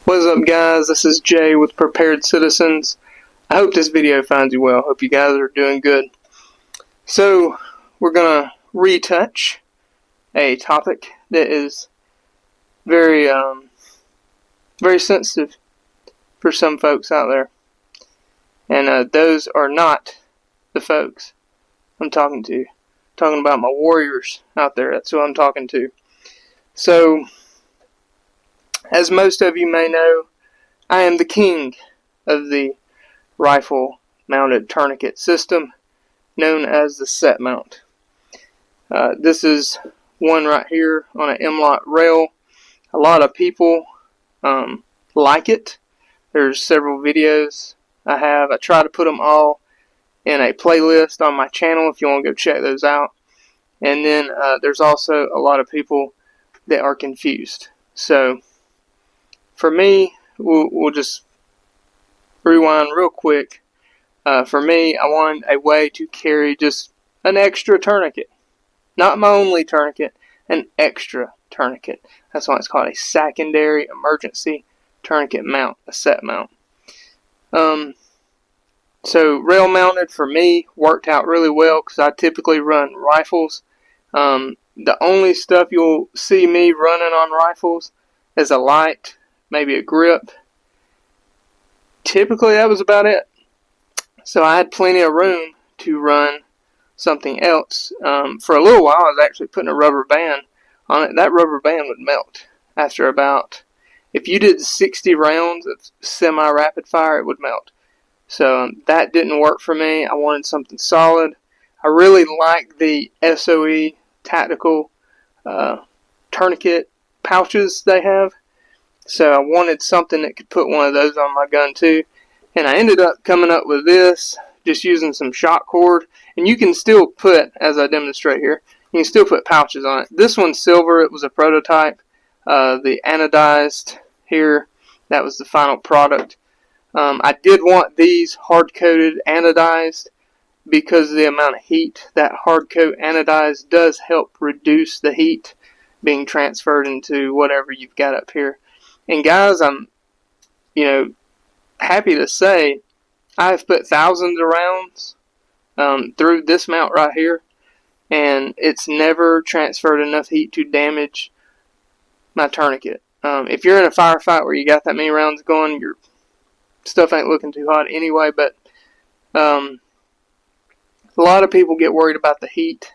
What's up, guys? This is Jay with Prepared Citizens. I hope this video finds you well. Hope you guys are doing good. So, we're going to retouch a topic that is very sensitive for some folks out there. And those are not the folks I'm talking to. I'm talking about my warriors out there. That's who I'm talking to. So, as most of you may know, I am the king of the rifle-mounted tourniquet system, known as the set mount. This is one right here on an M-LOK rail. A lot of people like it. There's several videos I have. I try to put them all in a playlist on my channel if you want to go check those out. And then there's also a lot of people that are confused. So, for me, we'll just rewind real quick. For me, I wanted a way to carry just an extra tourniquet. Not my only tourniquet, an extra tourniquet. That's why it's called a secondary emergency tourniquet mount, a set mount. So rail mounted for me worked out really well because I typically run rifles. The only stuff you'll see me running on rifles is a light, maybe a grip. Typically that was about it. So I had plenty of room to run something else. For a little while I was actually putting a rubber band on it. That rubber band would melt after about, if you did 60 rounds of semi-rapid fire, it would melt. So that didn't work for me. I wanted something solid. I really like the SOE tactical tourniquet pouches they have. So I wanted something that could put one of those on my gun too. And I ended up coming up with this, just using some shock cord. And you can still put, as I demonstrate here, you can still put pouches on it. This one's silver. It was a prototype. The anodized here, that was the final product. I did want these hard-coated anodized because of the amount of heat. That hard coat anodized does help reduce the heat being transferred into whatever you've got up here. And guys, I'm, happy to say I've put thousands of rounds through this mount right here, and it's never transferred enough heat to damage my tourniquet. If you're in a firefight where you got that many rounds going, your stuff ain't looking too hot anyway, but a lot of people get worried about the heat.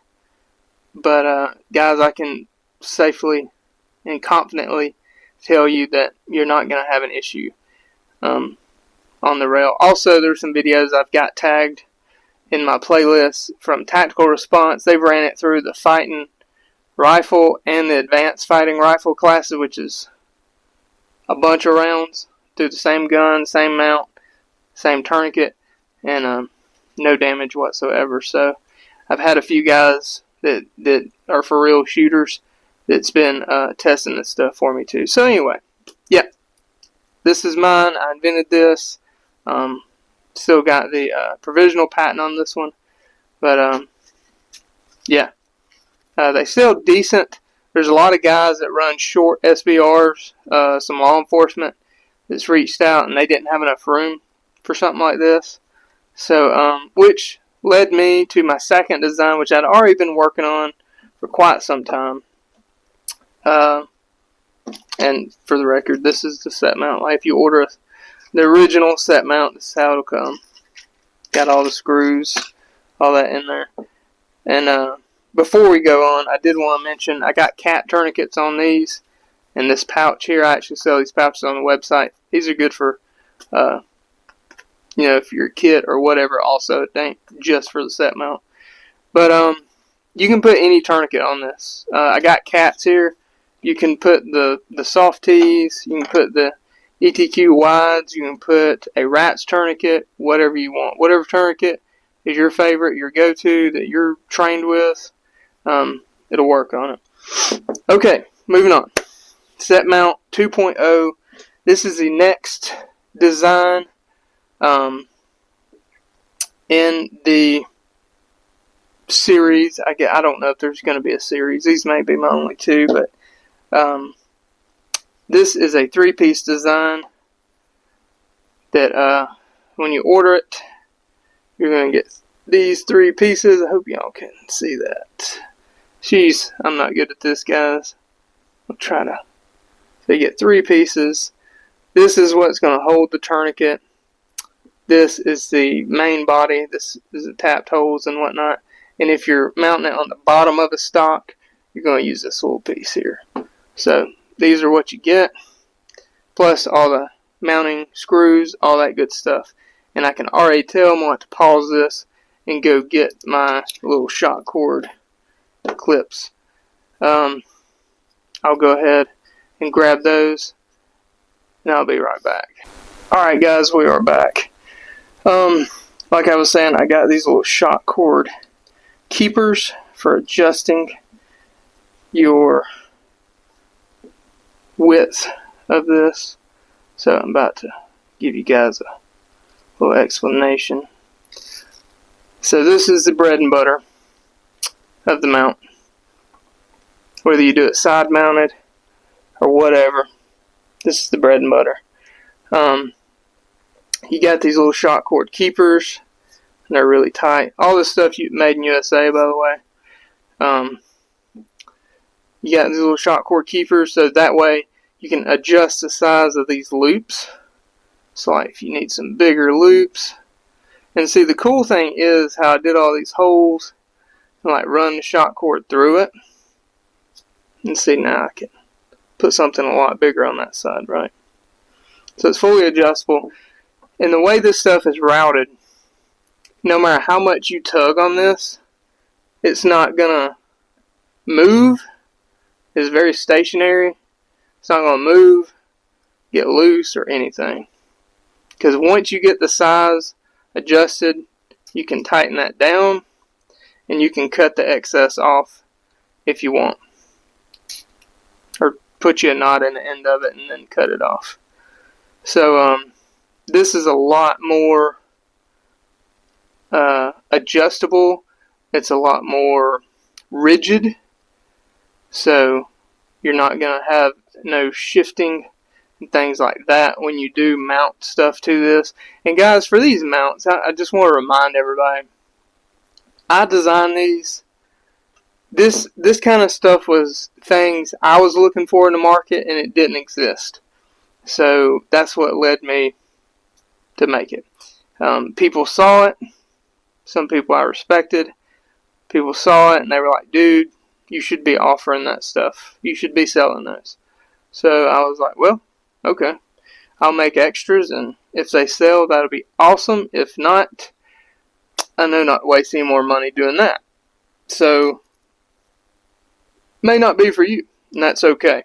But guys, I can safely and confidently tell you that you're not going to have an issue on the rail. Also, there's some videos I've got tagged in my playlist from Tactical Response. They've ran it through the fighting rifle and the advanced fighting rifle classes, which is a bunch of rounds through the same gun, same mount, same tourniquet, and no damage whatsoever. So I've had a few guys that are for real shooters that's been testing this stuff for me too. So anyway, yeah, this is mine. I invented this. Still got the provisional patent on this one, but yeah, they sell decent. There's a lot of guys that run short SBRs. Some law enforcement that's reached out and they didn't have enough room for something like this. So which led me to my second design, which I'd already been working on for quite some time. And for the record, this is the set mount. Like if you order the original set mount, this is how it'll come. Got all the screws, all that in there. And before we go on, I did want to mention I got cat tourniquets on these. And this pouch here, I actually sell these pouches on the website. These are good for, if you're a kid or whatever. Also, it ain't just for the set mount. But you can put any tourniquet on this. I got cats here. You can put the soft tees. You can put the ETQ wides. You can put a rat's tourniquet, whatever you want. Whatever tourniquet is your favorite, your go-to, that you're trained with, it'll work on it. Okay, moving on. Set mount 2.0. This is the next design in the series. I don't know if there's going to be a series. These may be my only two, but This is a 3-piece design that when you order it, you're going to get these 3 pieces. I hope y'all can see that. Jeez, I'm not good at this, guys. I'll try to. So you get 3 pieces. This is what's going to hold the tourniquet. This is the main body. This is the tapped holes and whatnot. And if you're mounting it on the bottom of the stock, you're going to use this little piece here. So these are what you get, plus all the mounting screws, all that good stuff. And I can already tell I'm going to have to pause this and go get my little shock cord clips. I'll go ahead and grab those, and I'll be right back. Alright guys, we are back. Like I was saying, I got these little shock cord keepers for adjusting your width of this. So I'm about to give you guys a little explanation. So this is the bread and butter of the mount. Whether you do it side mounted or whatever, this is the bread and butter. You got these little shock cord keepers, and they're really tight. All this stuff made in USA, by the way. You got these little shock cord keepers, so that way you can adjust the size of these loops. So like if you need some bigger loops. And see, the cool thing is how I did all these holes and like run the shock cord through it. And see, now I can put something a lot bigger on that side, right? So it's fully adjustable. And the way this stuff is routed, no matter how much you tug on this, it's not gonna move. It's very stationary. It's not gonna move, get loose, or anything. Because once you get the size adjusted, you can tighten that down, and you can cut the excess off if you want, or put you a knot in the end of it and then cut it off. So this is a lot more adjustable. It's a lot more rigid, so you're not going to have no shifting and things like that when you do mount stuff to this. And guys, for these mounts, I just want to remind everybody, I designed these. This kind of stuff was things I was looking for in the market, and it didn't exist. So that's what led me to make it. People saw it. Some people I respected. People saw it and they were like, dude, you should be offering that stuff. You should be selling those. So I was like, well, okay. I'll make extras, and if they sell, that'll be awesome. If not, I know not to waste any more money doing that. So, may not be for you, and that's okay.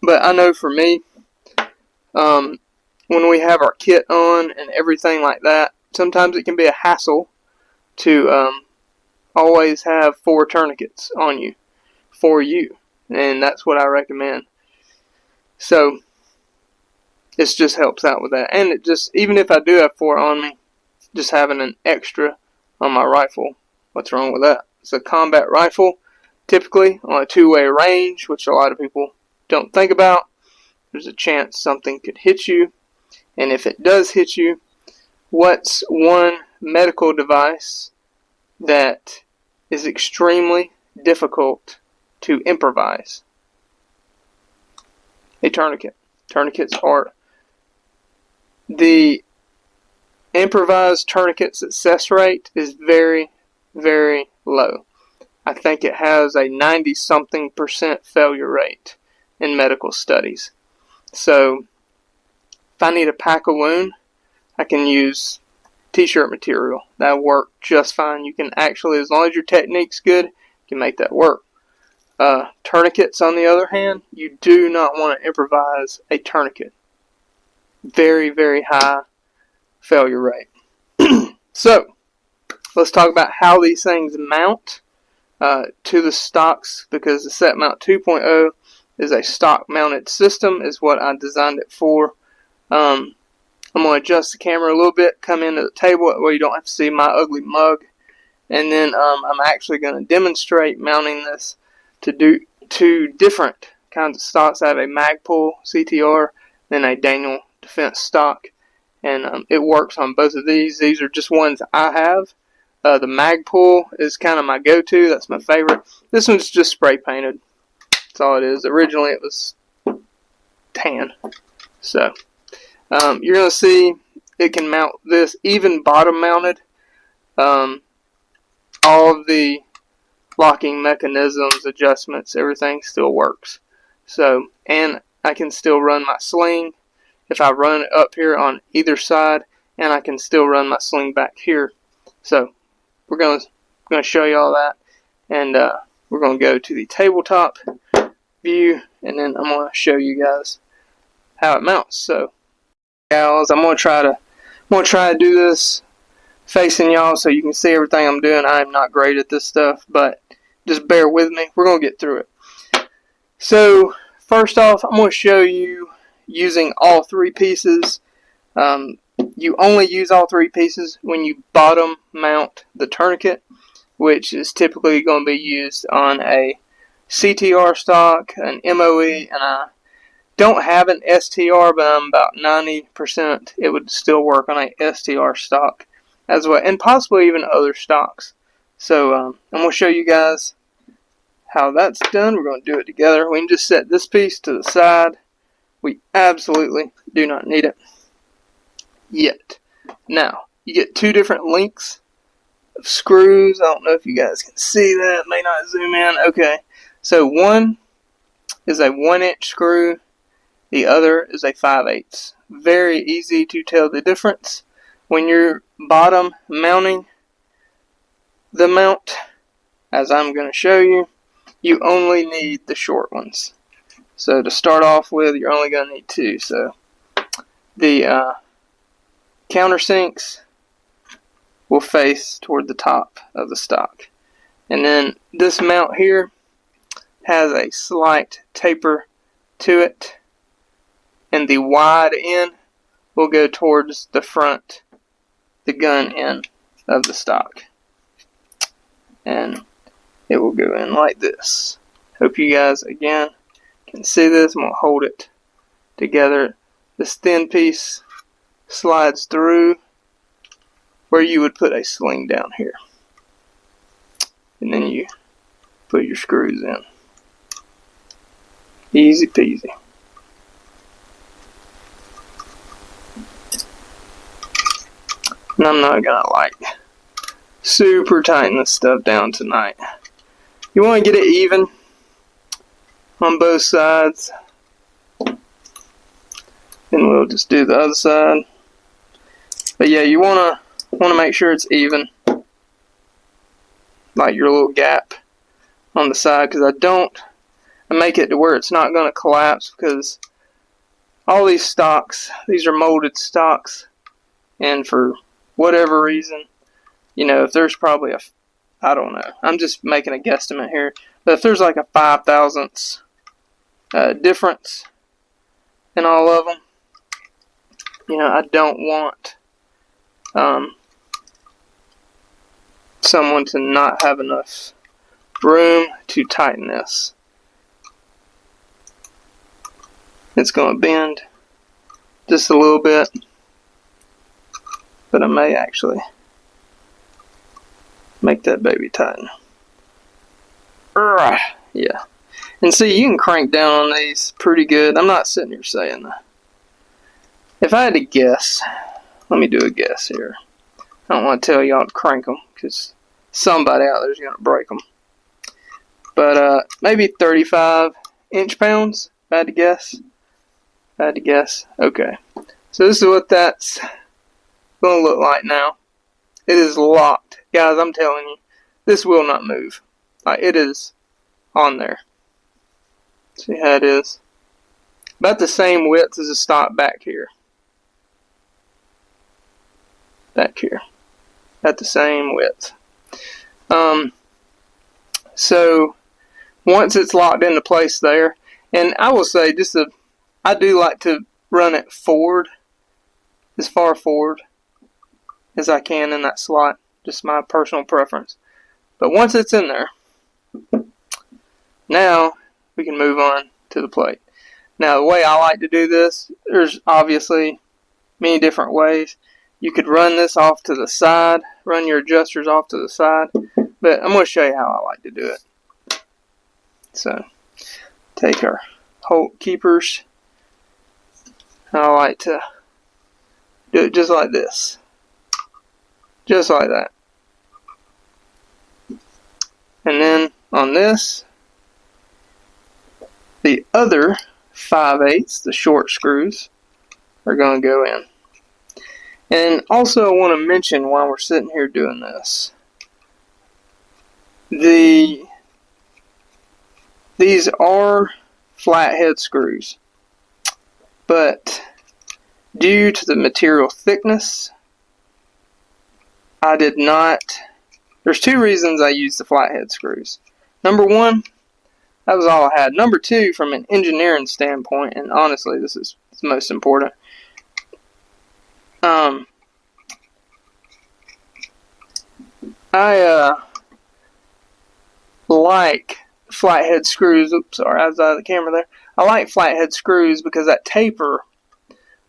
But I know for me, when we have our kit on and everything like that, sometimes it can be a hassle to always have 4 tourniquets on you for you, and that's what I recommend. So this just helps out with that, and it just, even if I do have 4 on me, just having an extra on my rifle, what's wrong with that? It's a combat rifle, typically on a 2-way range, which a lot of people don't think about. There's a chance something could hit you, and if it does hit you, what's one medical device that is extremely difficult to improvise? A tourniquet. Tourniquets are the improvised tourniquet success rate is very, very low. I think it has a 90-something% failure rate in medical studies. So if I need to pack a wound, I can use t-shirt material. That'll work just fine. You can actually, as long as your technique's good, you can make that work. Tourniquets, on the other hand, you do not want to improvise a tourniquet. Very, very high failure rate. So, let's talk about how these things mount to the stocks, because the Set Mount 2.0 is a stock mounted system, is what I designed it for. I'm going to adjust the camera a little bit, come into the table where you don't have to see my ugly mug, and then I'm actually going to demonstrate mounting this to 2 different kinds of stocks. I have a Magpul CTR, then a Daniel Defense stock, and it works on both of these. These are just ones I have. The Magpul is kind of my go-to. That's my favorite. This one's just spray painted. That's all it is. Originally it was tan. So you're going to see it can mount this even bottom mounted. All of the locking mechanisms, adjustments, everything still works. So, and I can still run my sling if I run it up here on either side, and I can still run my sling back here. So we're going to show you all that, and we're going to go to the tabletop view, and then I'm going to show you guys how it mounts. So, gals, I'm going to try to do this facing y'all so you can see everything I'm doing. I'm not great at this stuff, but just bear with me. We're going to get through it. So, first off, I'm going to show you using all three pieces. You only use all three pieces when you bottom mount the tourniquet, which is typically going to be used on a CTR stock, an MOE, and I don't have an STR, but I'm about 90% it would still work on a STR stock as well, and possibly even other stocks. So I'm going to show you guys how that's done. We're going to do it together. We can just set this piece to the side. We absolutely do not need it yet. Now, you get two different lengths of screws. I don't know if you guys can see that. May not zoom in. Okay. So one is a 1-inch screw. The other is a 5/8. Very easy to tell the difference. When you're bottom mounting the mount, as I'm going to show you, you only need the short ones. So to start off with, you're only going to need two. So the countersinks will face toward the top of the stock. And then this mount here has a slight taper to it, and the wide end will go towards the front, the gun end of the stock, and it will go in like this. Hope you guys again can see this. I'm going to hold it together. This thin piece slides through where you would put a sling down here, and then you put your screws in. Easy peasy. And I'm not gonna super tighten this stuff down tonight. You want to get it even on both sides, and we'll just do the other side. But yeah, you want to make sure it's even, like your little gap on the side, because I make it to where it's not going to collapse, because all these stocks, these are molded stocks, and for whatever reason, you know, if there's probably I don't know, I'm just making a guesstimate here, but if there's like a 5,000ths difference in all of them, you know, I don't want someone to not have enough room to tighten this. It's going to bend just a little bit, but I may actually make that baby tighten. Yeah. And see, you can crank down on these pretty good. I'm not sitting here saying that. If I had to guess, let me do a guess here. I don't want to tell y'all to crank them, because somebody out there is going to break them. But maybe 35 inch-pounds, if I had to guess. Okay. So this is what that's going to look like now. It is locked. Guys, I'm telling you, this will not move. It is on there. See how it is? About the same width as the stock back here. Back here. At the same width. So once it's locked into place there, and I will say I do like to run it forward, as far forward as I can in that slot. Just my personal preference. But once it's in there, now we can move on to the plate. Now, the way I like to do this, there's obviously many different ways. You could run this off to the side, run your adjusters off to the side, but I'm going to show you how I like to do it. So, take our Holt keepers. I like to do it just like this. Just like that. And then on this, the other 5/8, the short screws, are going to go in. And also I want to mention while we're sitting here doing this, these are flathead screws, but due to the material thickness, I did not. There's two reasons I used the flathead screws. Number one, that was all I had. Number two, from an engineering standpoint, and honestly this is the most important, I like flathead screws. Oops, sorry, I was out of the camera there. I like flathead screws because that taper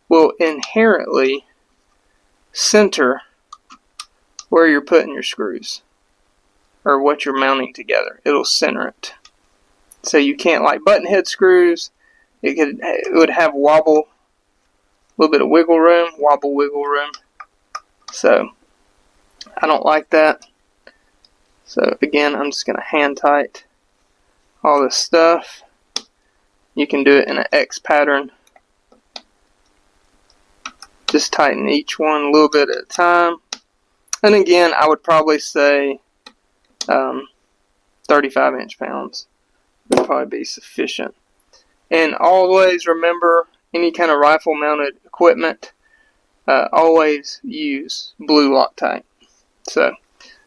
will inherently center where you're putting your screws, or what you're mounting together. It'll center it. So you can't, like button head screws, it would have wobble, a little bit of wiggle room, wobble, wiggle room. So I don't like that. So again, I'm just going to hand tight all this stuff. You can do it in an X pattern. Just tighten each one a little bit at a time. And again, I would probably say 35 inch-pounds would probably be sufficient. And always remember, any kind of rifle mounted equipment, always use blue Loctite. So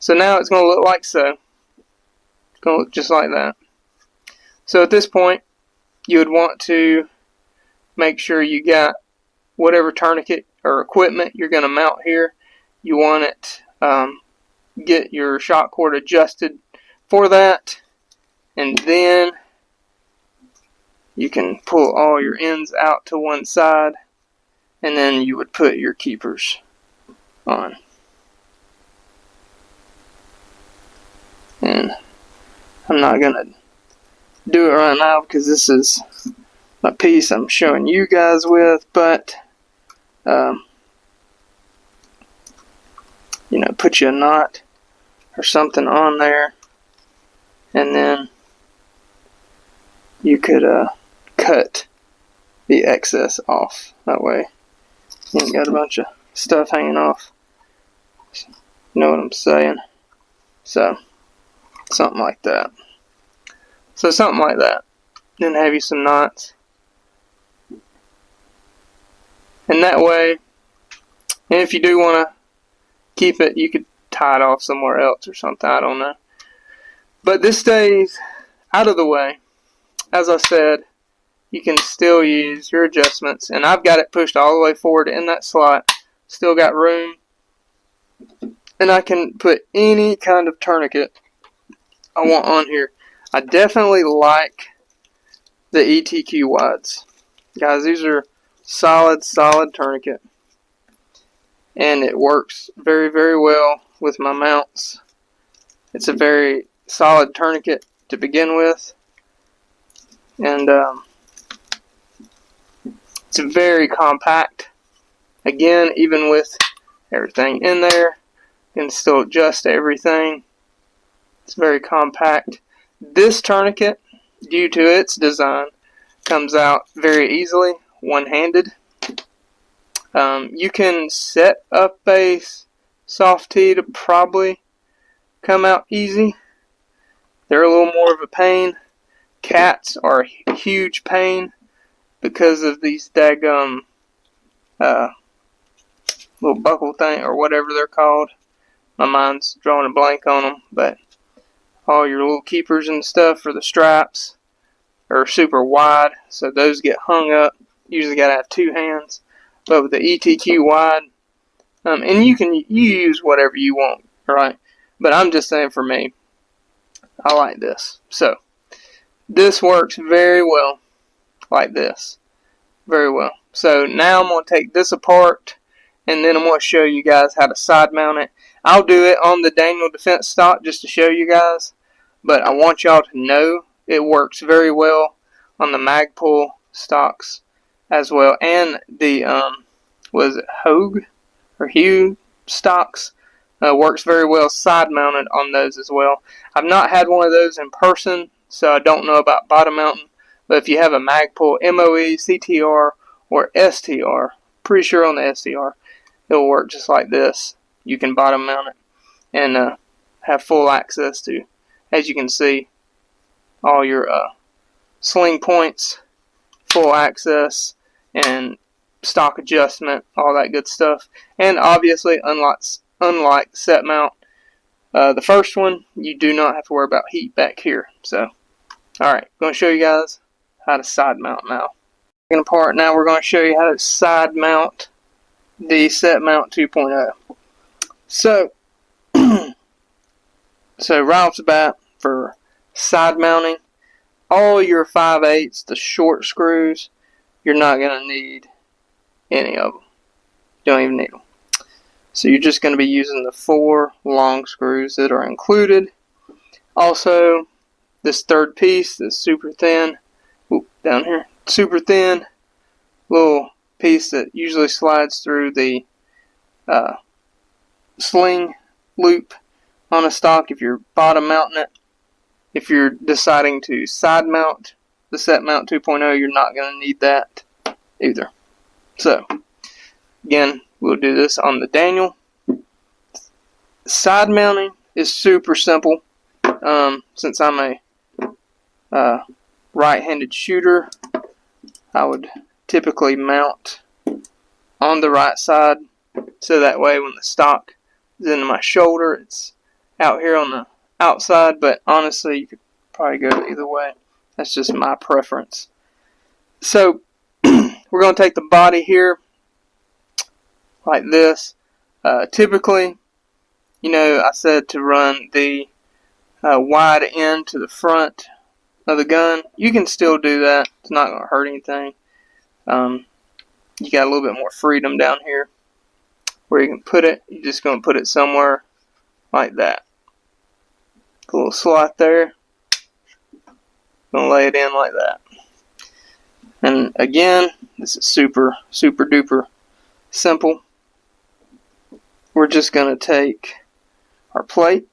now it's going to look like so. It's going to look just like that. So at this point, you would want to make sure you got whatever tourniquet or equipment you're going to mount here. You want it, get your shock cord adjusted for that, and then you can pull all your ends out to one side, and then you would put your keepers on. And I'm not going to do it right now because this is a piece I'm showing you guys with, but you know, put you a knot or something on there, and then you could cut the excess off. That way you ain't got a bunch of stuff hanging off. You know what I'm saying? So something like that. So something like that. Then have you some knots. And that way, and if you do want to keep it, you could tie it off somewhere else or something. I don't know. But this stays out of the way. As I said, you can still use your adjustments. And I've got it pushed all the way forward in that slot. Still got room. And I can put any kind of tourniquet I want on here. I definitely like the ETQ wides. Guys, these are solid tourniquet. And it works very, very well with my mounts. It's a very solid tourniquet to begin with. And it's very compact. Again, even with everything in there, you can still adjust everything. It's very compact. This tourniquet, due to its design, comes out very easily, one-handed. You can set up a soft tee to probably come out easy. They're a little more of a pain. Cats are a huge pain because of these daggum little buckle thing or whatever they're called. My mind's drawing a blank on them, but all your little keepers and stuff for the straps are super wide, so those get hung up. Usually gotta have two hands. But with the ETQ wide, and you use whatever you want, right? But I'm just saying, for me, I like this. So this works very well. like this very well. So now I'm going to take this apart, and then I'm going to show you guys how to side mount it. I'll do it on the Daniel Defense stock just to show you guys, but I want y'all to know it works very well on the Magpul stocks as well, and the was it Hogue or Hue stocks works very well side mounted on those as well. I've not had one of those in person, so I don't know about bottom mounting, but if you have a Magpul MOE, CTR, or STR, pretty sure on the STR, it'll work just like this. You can bottom mount it and have full access to, as you can see, all your sling points, full access, and stock adjustment, all that good stuff. And obviously, unlike the set mount, the first one, you do not have to worry about heat back here. So, alright, going to show you guys how to side mount now. Second part, now we're going to show you how to side mount the set mount 2.0. So right off the bat, for side mounting, all your 5/8, the short screws, you're not going to need any of them. You don't even need them. So you're just going to be using the 4 long screws that are included. Also, this third piece, this super thin, down here, super thin little piece that usually slides through the sling loop on a stock if you're bottom mounting it. If you're deciding to side mount the set mount 2.0, you're not going to need that either. So, again, we'll do this on the Daniel. Side mounting is super simple. Since I'm a right-handed shooter, I would typically mount on the right side, so that way when the stock is into my shoulder, it's out here on the outside, but honestly, you could probably go either way. That's just my preference. So, we're going to take the body here, like this. Typically, you know, I said to run the wide end to the front of the gun. You can still do that. It's not going to hurt anything. You got a little bit more freedom down here where you can put it. You're just going to put it somewhere like that. A little slot there. Going to lay it in like that. And again, this is super duper simple. We're just going to take our plate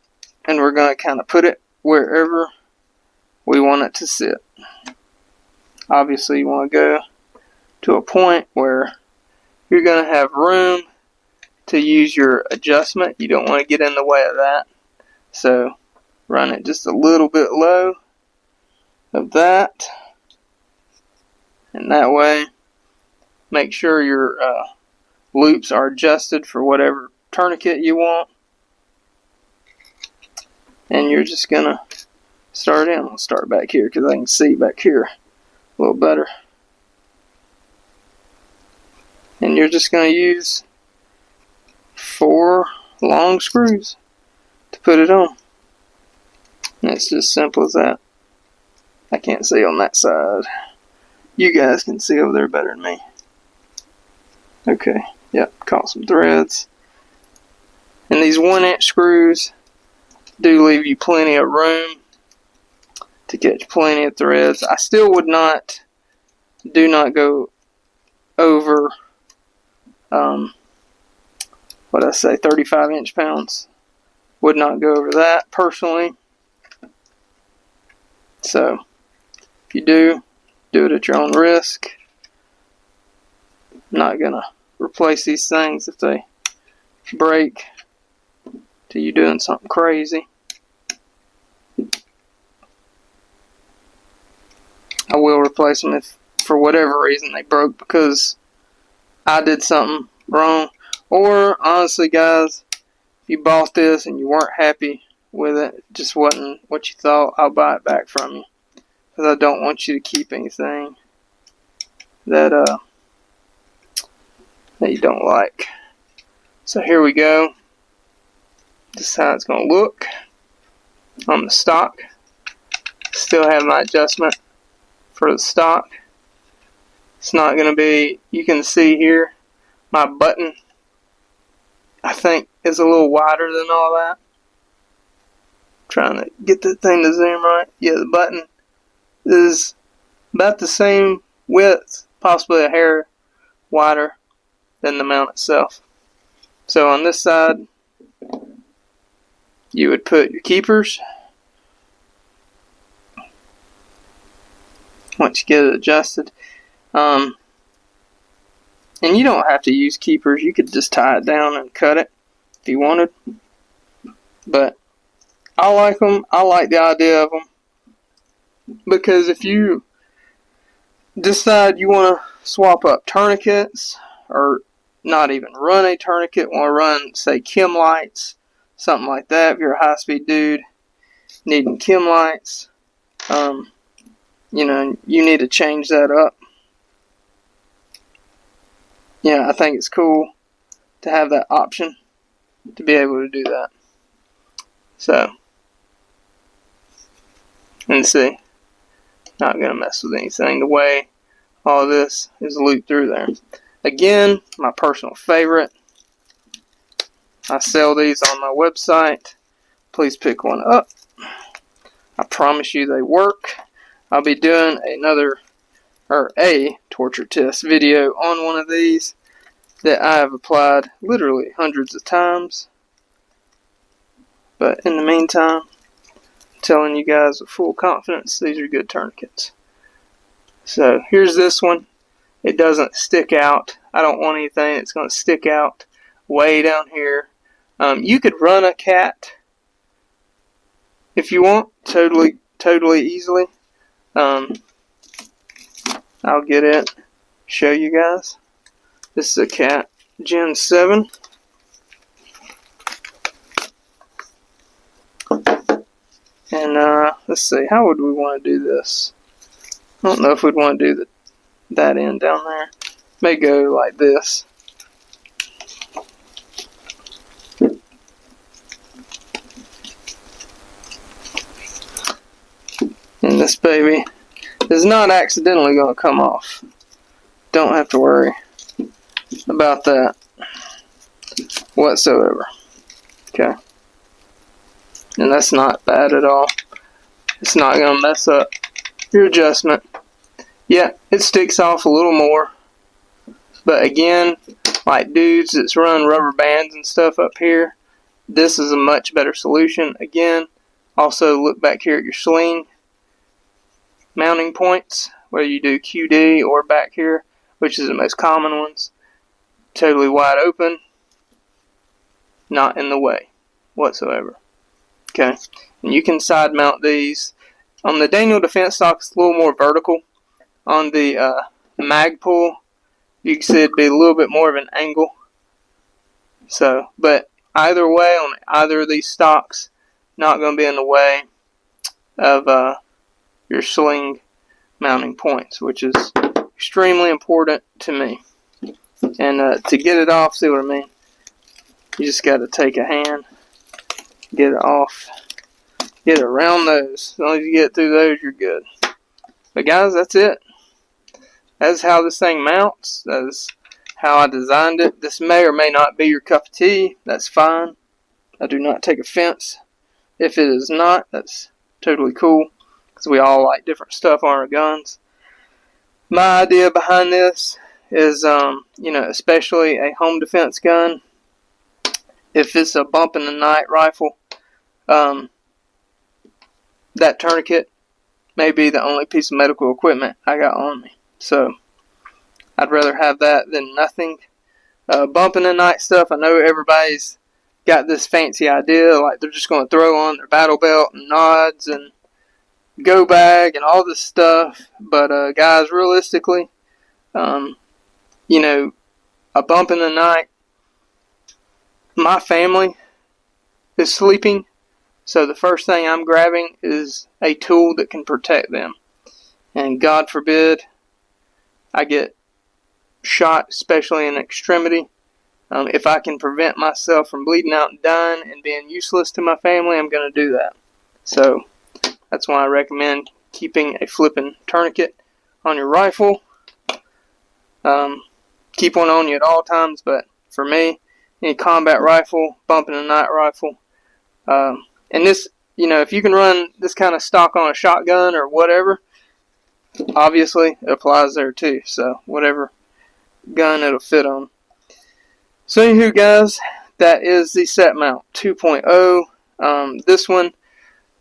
and we're going to kind of put it wherever we want it to sit. Obviously, you want to go to a point where you're going to have room to use your adjustment. You don't want to get in the way of that. So, run it just a little bit low of that. And that way, make sure your loops are adjusted for whatever tourniquet you want. And you're just going to start in. I'll start back here because I can see back here a little better. And you're just going to use 4 long screws to put it on. And it's just simple as that. I can't see on that side. You guys can see over there better than me. Okay, yep, caught some threads. And these 1-inch screws do leave you plenty of room to catch plenty of threads. I still would not, do not go over, what I say, 35 inch-pounds. Would not go over that personally. So, if you do it at your own risk. I'm not gonna replace these things if they break till you're doing something crazy. I will replace them if for whatever reason they broke because I did something wrong. Or honestly, guys, if you bought this and you weren't happy with it, it just wasn't what you thought, I'll buy it back from you. Because I don't want you to keep anything that you don't like. So here we go. This is how it's going to look on the stock. Still have my adjustment for the stock. It's not going to be, you can see here, my button, I think, is a little wider than all that. Trying to get the thing to zoom right. Yeah, the button is about the same width, possibly a hair wider than the mount itself. So on this side, you would put your keepers. Once you get it adjusted. And you don't have to use keepers. You could just tie it down and cut it if you wanted. But I like them. I like the idea of them. Because if you decide you want to swap up tourniquets, or not even run a tourniquet, want to run, say, chem lights, something like that, if you're a high-speed dude needing chem lights, you know, you need to change that up. Yeah, I think it's cool to have that option to be able to do that. So, and see, not going to mess with anything. The way all this is looped through there. Again, my personal favorite. I sell these on my website. Please pick one up. I promise you they work. I'll be doing a torture test video on one of these that I have applied literally hundreds of times. But in the meantime, I'm telling you guys with full confidence, these are good tourniquets. So here's this one. It doesn't stick out. I don't want anything that's going to stick out way down here. You could run a cat if you want, totally easily. I'll get it, show you guys. This is a cat Gen 7. And let's see, how would we want to do this? I don't know if we'd want to do that end down there. May go like this. And this baby is not accidentally going to come off. Don't have to worry about that whatsoever. Okay. And that's not bad at all. It's not going to mess up your adjustment. Yeah, it sticks off a little more. But again, like dudes that's run rubber bands and stuff up here, this is a much better solution. Again, also look back here at your sling mounting points, whether you do QD or back here, which is the most common ones. Totally wide open, not in the way whatsoever. Okay, and you can side mount these. On the Daniel Defense stock, it's a little more vertical. On the Magpul, you can see it'd be a little bit more of an angle. So, but either way, on either of these stocks, not going to be in the way of your sling mounting points, which is extremely important to me. And to get it off, see what I mean? You just got to take a hand, get it off, get it around those. As long as you get through those, you're good. But guys, that's it. That's how this thing mounts. That's how I designed it. This may or may not be your cup of tea. That's fine. I do not take offense. If it is not, that's totally cool, because we all like different stuff on our guns. My idea behind this is, you know, especially a home defense gun, if it's a bump in the night rifle, that tourniquet may be the only piece of medical equipment I got on me. So I'd rather have that than nothing. Bump in the night stuff, I know everybody's got this fancy idea, like they're just going to throw on their battle belt and nods and go bag and all this stuff. But guys, realistically, you know, a bump in the night, my family is sleeping, so the first thing I'm grabbing is a tool that can protect them. And God forbid I get shot, especially in extremity. If I can prevent myself from bleeding out and dying and being useless to my family, I'm going to do that. So that's why I recommend keeping a flipping tourniquet on your rifle. keep one on you at all times, but for me, any combat rifle, bumping a night rifle, and this, if you can run this kind of stock on a shotgun or whatever, obviously it applies there too. So whatever gun it'll fit on. So anywho, guys, that is the set mount 2.0. This one,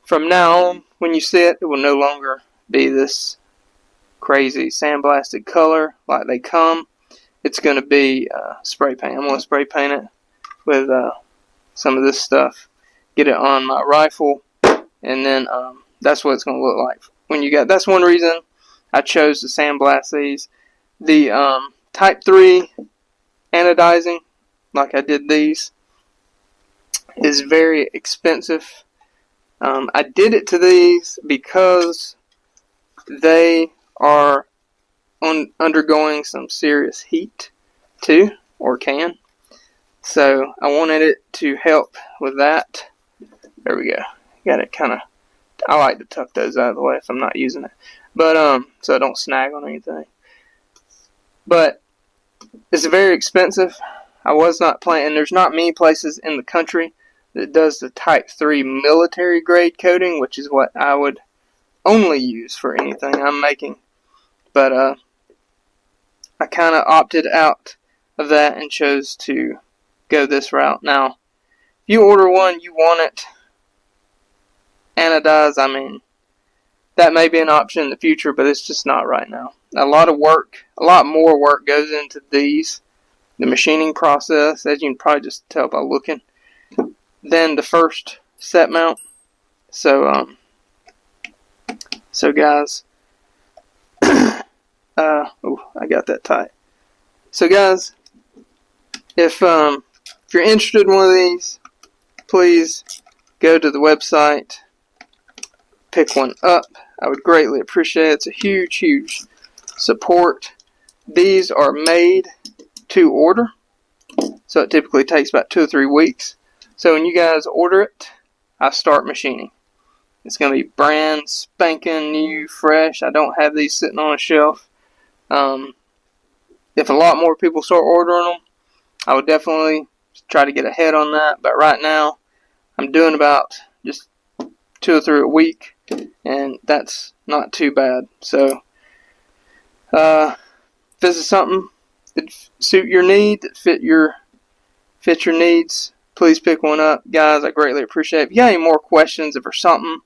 from now on, when you see it, it will no longer be this crazy sandblasted color like they come. It's going to be spray paint. I'm going to spray paint it with some of this stuff, get it on my rifle, and then that's what it's going to look like when you got. That's one reason I chose to sandblast these. The Type 3 anodizing, like I did these, is very expensive. I did it to these because they are undergoing some serious heat too, or can. So I wanted it to help with that. There we go. Got it kind of. I like to tuck those out of the way if I'm not using it, but so I don't snag on anything. But it's very expensive. I was not planning. There's not many places in the country that does the Type 3 military grade coating, which is what I would only use for anything I'm making. But I kind of opted out of that and chose to go this route. Now, if you order one, you want it anodized, I mean, that may be an option in the future, but it's just not right now. A lot more work goes into these, the machining process, as you can probably just tell by looking, than the first set mount. So guys, I got that tight. So guys, if you're interested in one of these, please go to the website, pick one up. I would greatly appreciate it. It's a huge support. These are made to order, so it typically takes about 2 or 3 weeks. So when you guys order it, I start machining. It's going to be brand spanking new, fresh. I don't have these sitting on a shelf. If a lot more people start ordering them, I would definitely try to get ahead on that. But right now, I'm doing about just 2 or 3 a week, and that's not too bad. So if this is something that suit your need, that fit your needs, please pick one up. Guys, I greatly appreciate it. If you got any more questions, if there's something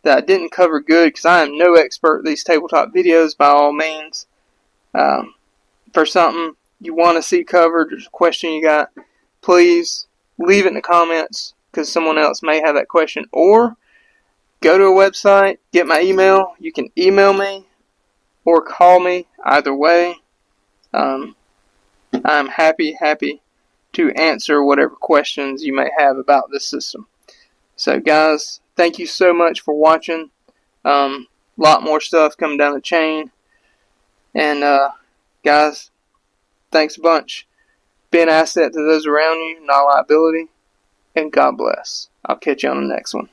that I didn't cover good, because I am no expert at these tabletop videos by all means, for something you want to see covered, there's a question you got, please leave it in the comments, because someone else may have that question. Or go to a website, get my email. You can email me or call me, either way. I'm happy to answer whatever questions you may have about this system. So guys, thank you so much for watching. Lot more stuff coming down the chain. And guys, thanks a bunch. Be an asset to those around you, not a liability. And God bless. I'll catch you on the next one.